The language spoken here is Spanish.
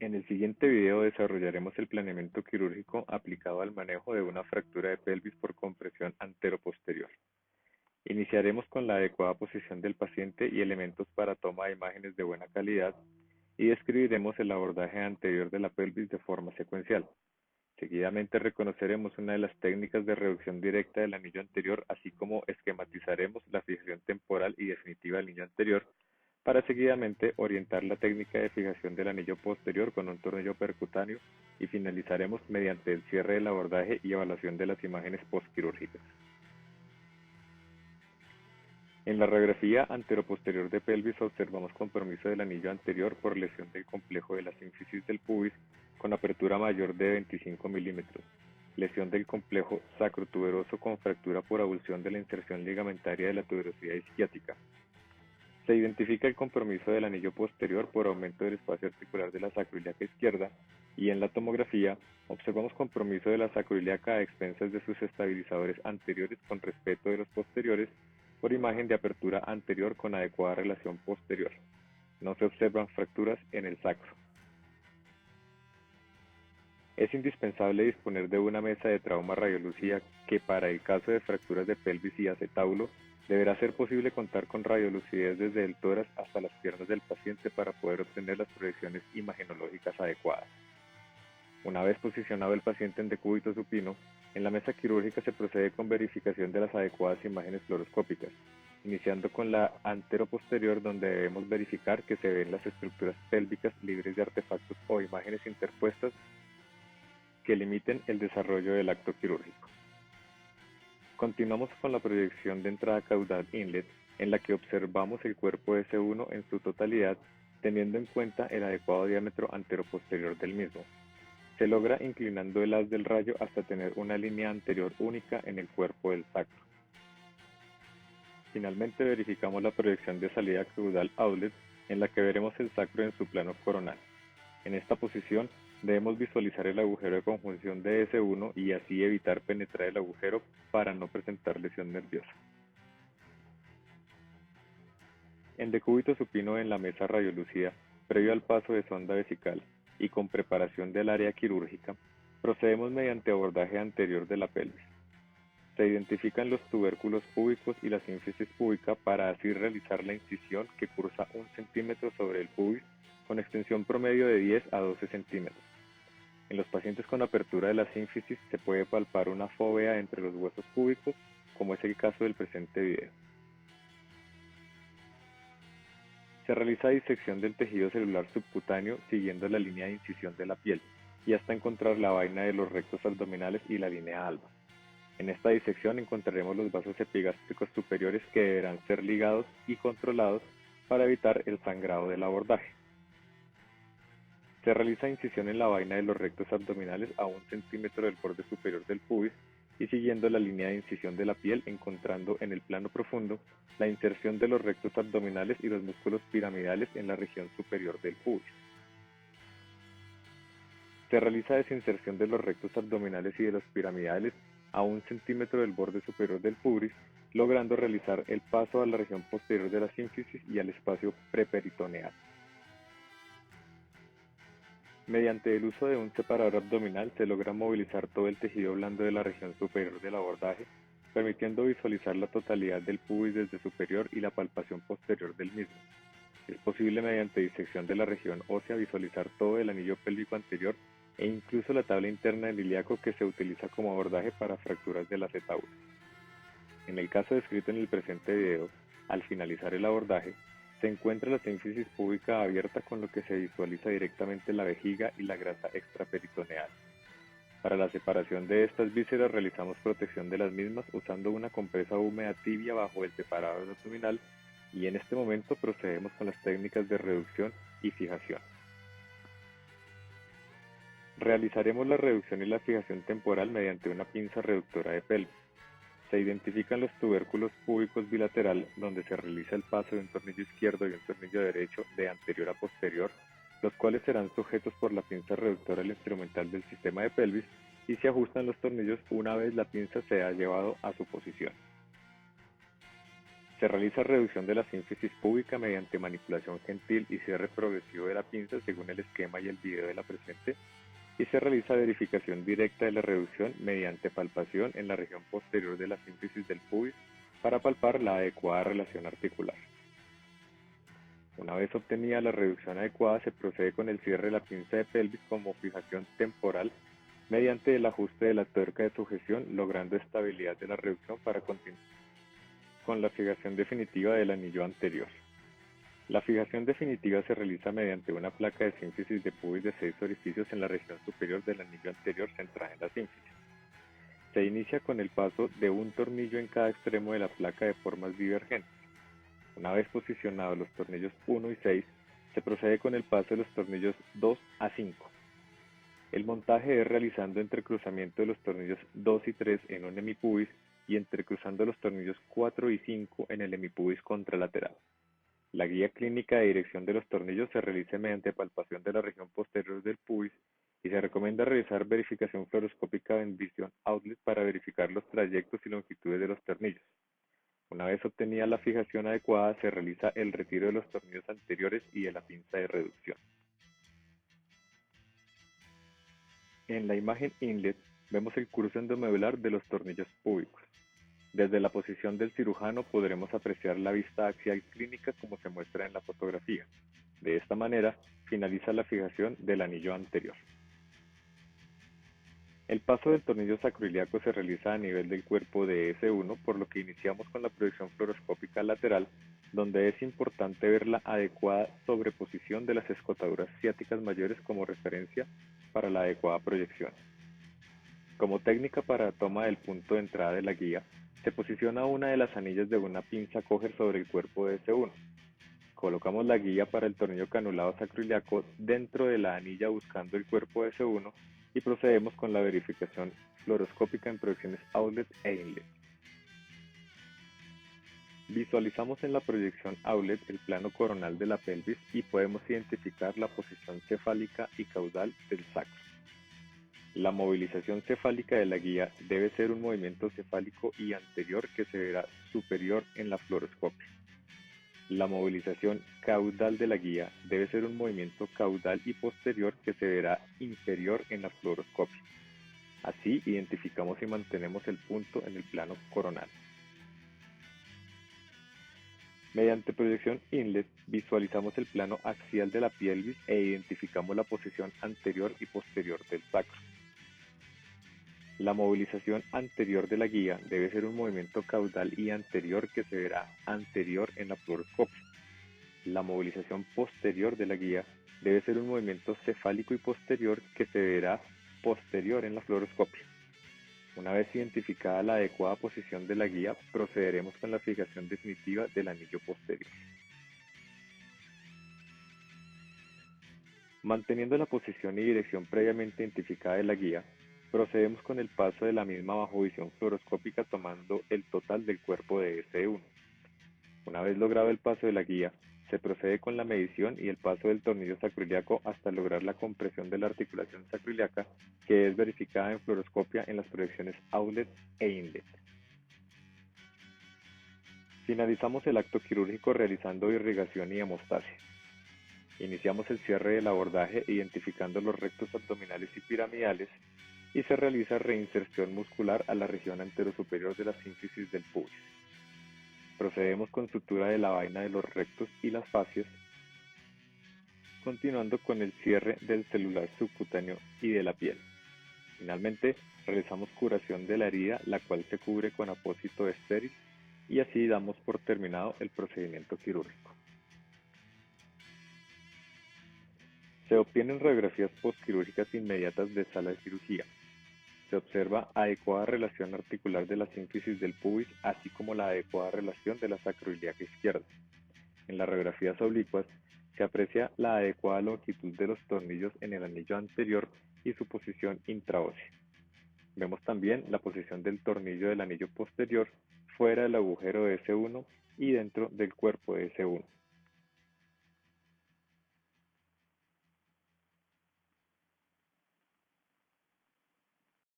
En el siguiente video desarrollaremos el planeamiento quirúrgico aplicado al manejo de una fractura de pelvis por compresión antero-posterior. Iniciaremos con la adecuada posición del paciente y elementos para toma de imágenes de buena calidad y describiremos el abordaje anterior de la pelvis de forma secuencial. Seguidamente reconoceremos una de las técnicas de reducción directa del anillo anterior, así como esquematizaremos la fijación temporal y definitiva del anillo anterior, para seguidamente orientar la técnica de fijación del anillo posterior con un tornillo percutáneo y finalizaremos mediante el cierre del abordaje y evaluación de las imágenes postquirúrgicas. En la radiografía anteroposterior de pelvis observamos compromiso del anillo anterior por lesión del complejo de la sínfisis del pubis con apertura mayor de 25 milímetros, lesión del complejo sacrotuberoso con fractura por abulsión de la inserción ligamentaria de la tuberosidad isquiática. Se identifica el compromiso del anillo posterior por aumento del espacio articular de la sacroiliaca izquierda y en la tomografía observamos compromiso de la sacroiliaca a expensas de sus estabilizadores anteriores con respeto de los posteriores por imagen de apertura anterior con adecuada relación posterior. No se observan fracturas en el sacro. Es indispensable disponer de una mesa de trauma radiolúcida que para el caso de fracturas de pelvis y acetábulo deberá ser posible contar con radiolucidez desde el tórax hasta las piernas del paciente para poder obtener las proyecciones imagenológicas adecuadas. Una vez posicionado el paciente en decúbito supino, en la mesa quirúrgica se procede con verificación de las adecuadas imágenes fluoroscópicas, iniciando con la anteroposterior donde debemos verificar que se ven las estructuras pélvicas libres de artefactos o imágenes interpuestas que limiten el desarrollo del acto quirúrgico. Continuamos con la proyección de entrada caudal inlet, en la que observamos el cuerpo S1 en su totalidad, teniendo en cuenta el adecuado diámetro anteroposterior del mismo. Se logra inclinando el haz del rayo hasta tener una línea anterior única en el cuerpo del sacro. Finalmente verificamos la proyección de salida caudal outlet, en la que veremos el sacro en su plano coronal. En esta posición debemos visualizar el agujero de conjunción de S1 y así evitar penetrar el agujero para no presentar lesión nerviosa. En decúbito supino en la mesa radiolúcida, previo al paso de sonda vesical y con preparación del área quirúrgica, procedemos mediante abordaje anterior de la pelvis. Se identifican los tubérculos púbicos y la sínfisis púbica para así realizar la incisión que cursa 1 centímetro sobre el pubis con extensión promedio de 10 a 12 centímetros. En los pacientes con apertura de la sínfisis se puede palpar una fóvea entre los huesos púbicos, como es el caso del presente video. Se realiza disección del tejido celular subcutáneo siguiendo la línea de incisión de la piel y hasta encontrar la vaina de los rectos abdominales y la línea alba. En esta disección encontraremos los vasos epigástricos superiores que deberán ser ligados y controlados para evitar el sangrado del abordaje. Se realiza incisión en la vaina de los rectos abdominales a 1 centímetro del borde superior del pubis y siguiendo la línea de incisión de la piel, encontrando en el plano profundo la inserción de los rectos abdominales y los músculos piramidales en la región superior del pubis. Se realiza desinserción de los rectos abdominales y de los piramidales a 1 centímetro del borde superior del pubis, logrando realizar el paso a la región posterior de la sínfisis y al espacio preperitoneal. Mediante el uso de un separador abdominal se logra movilizar todo el tejido blando de la región superior del abordaje, permitiendo visualizar la totalidad del pubis desde superior y la palpación posterior del mismo. Es posible mediante disección de la región ósea visualizar todo el anillo pélvico anterior e incluso la tabla interna del ilíaco que se utiliza como abordaje para fracturas del acetábulo. En el caso descrito en el presente video, al finalizar el abordaje, se encuentra la sínfisis púbica abierta con lo que se visualiza directamente la vejiga y la grasa extraperitoneal. Para la separación de estas vísceras realizamos protección de las mismas usando una compresa húmeda tibia bajo el separador abdominal y en este momento procedemos con las técnicas de reducción y fijación. Realizaremos la reducción y la fijación temporal mediante una pinza reductora de pelvis. Se identifican los tubérculos púbicos bilateral donde se realiza el paso de un tornillo izquierdo y un tornillo derecho de anterior a posterior, los cuales serán sujetos por la pinza reductora al instrumental del sistema de pelvis y se ajustan los tornillos una vez la pinza se ha llevado a su posición. Se realiza reducción de la sínfisis púbica mediante manipulación gentil y cierre progresivo de la pinza según el esquema y el video de la presente, y se realiza verificación directa de la reducción mediante palpación en la región posterior de la sínfisis del pubis para palpar la adecuada relación articular. Una vez obtenida la reducción adecuada, se procede con el cierre de la pinza de pelvis como fijación temporal mediante el ajuste de la tuerca de sujeción, logrando estabilidad de la reducción para continuar con la fijación definitiva del anillo anterior. La fijación definitiva se realiza mediante una placa de sínfisis de pubis de 6 orificios en la región superior del anillo anterior centrada en la sínfisis. Se inicia con el paso de un tornillo en cada extremo de la placa de formas divergentes. Una vez posicionados los tornillos 1 y 6, se procede con el paso de los tornillos 2 a 5. El montaje es realizando entrecruzamiento de los tornillos 2 y 3 en un hemipubis y entrecruzando los tornillos 4 y 5 en el hemipubis contralateral. La guía clínica de dirección de los tornillos se realiza mediante palpación de la región posterior del pubis y se recomienda realizar verificación fluoroscópica en visión outlet para verificar los trayectos y longitudes de los tornillos. Una vez obtenida la fijación adecuada, se realiza el retiro de los tornillos anteriores y de la pinza de reducción. En la imagen inlet vemos el curso endomedular de los tornillos púbicos. Desde la posición del cirujano podremos apreciar la vista axial clínica como se muestra en la fotografía. De esta manera, finaliza la fijación del anillo anterior. El paso del tornillo sacroiliaco se realiza a nivel del cuerpo de S1, por lo que iniciamos con la proyección fluoroscópica lateral, donde es importante ver la adecuada sobreposición de las escotaduras ciáticas mayores como referencia para la adecuada proyección. Como técnica para toma del punto de entrada de la guía, se posiciona una de las anillas de una pinza coger sobre el cuerpo de S1. Colocamos la guía para el tornillo canulado sacroiliaco dentro de la anilla buscando el cuerpo de S1 y procedemos con la verificación fluoroscópica en proyecciones outlet e inlet. Visualizamos en la proyección outlet el plano coronal de la pelvis y podemos identificar la posición cefálica y caudal del sacro. La movilización cefálica de la guía debe ser un movimiento cefálico y anterior que se verá superior en la fluoroscopia. La movilización caudal de la guía debe ser un movimiento caudal y posterior que se verá inferior en la fluoroscopia. Así identificamos y mantenemos el punto en el plano coronal. Mediante proyección inlet visualizamos el plano axial de la pelvis e identificamos la posición anterior y posterior del sacro. La movilización anterior de la guía debe ser un movimiento caudal y anterior que se verá anterior en la fluoroscopia. La movilización posterior de la guía debe ser un movimiento cefálico y posterior que se verá posterior en la fluoroscopia. Una vez identificada la adecuada posición de la guía, procederemos con la fijación definitiva del anillo posterior. Manteniendo la posición y dirección previamente identificada de la guía, procedemos con el paso de la misma bajo visión fluoroscópica tomando el total del cuerpo de S1. Una vez logrado el paso de la guía, se procede con la medición y el paso del tornillo sacroiliaco hasta lograr la compresión de la articulación sacroiliaca, que es verificada en fluoroscopia en las proyecciones outlet e inlet. Finalizamos el acto quirúrgico realizando irrigación y hemostasia. Iniciamos el cierre del abordaje identificando los rectos abdominales y piramidales y se realiza reinserción muscular a la región anterosuperior de la sínfisis del pubis. Procedemos con sutura de la vaina de los rectos y las fascias, continuando con el cierre del celular subcutáneo y de la piel. Finalmente, realizamos curación de la herida, la cual se cubre con apósito estéril, y así damos por terminado el procedimiento quirúrgico. Se obtienen radiografías postquirúrgicas inmediatas de sala de cirugía. Se observa adecuada relación articular de la sínfisis del pubis, así como la adecuada relación de la sacroiliaca izquierda. En las radiografías oblicuas se aprecia la adecuada longitud de los tornillos en el anillo anterior y su posición intraósea. Vemos también la posición del tornillo del anillo posterior fuera del agujero de S1 y dentro del cuerpo de S1.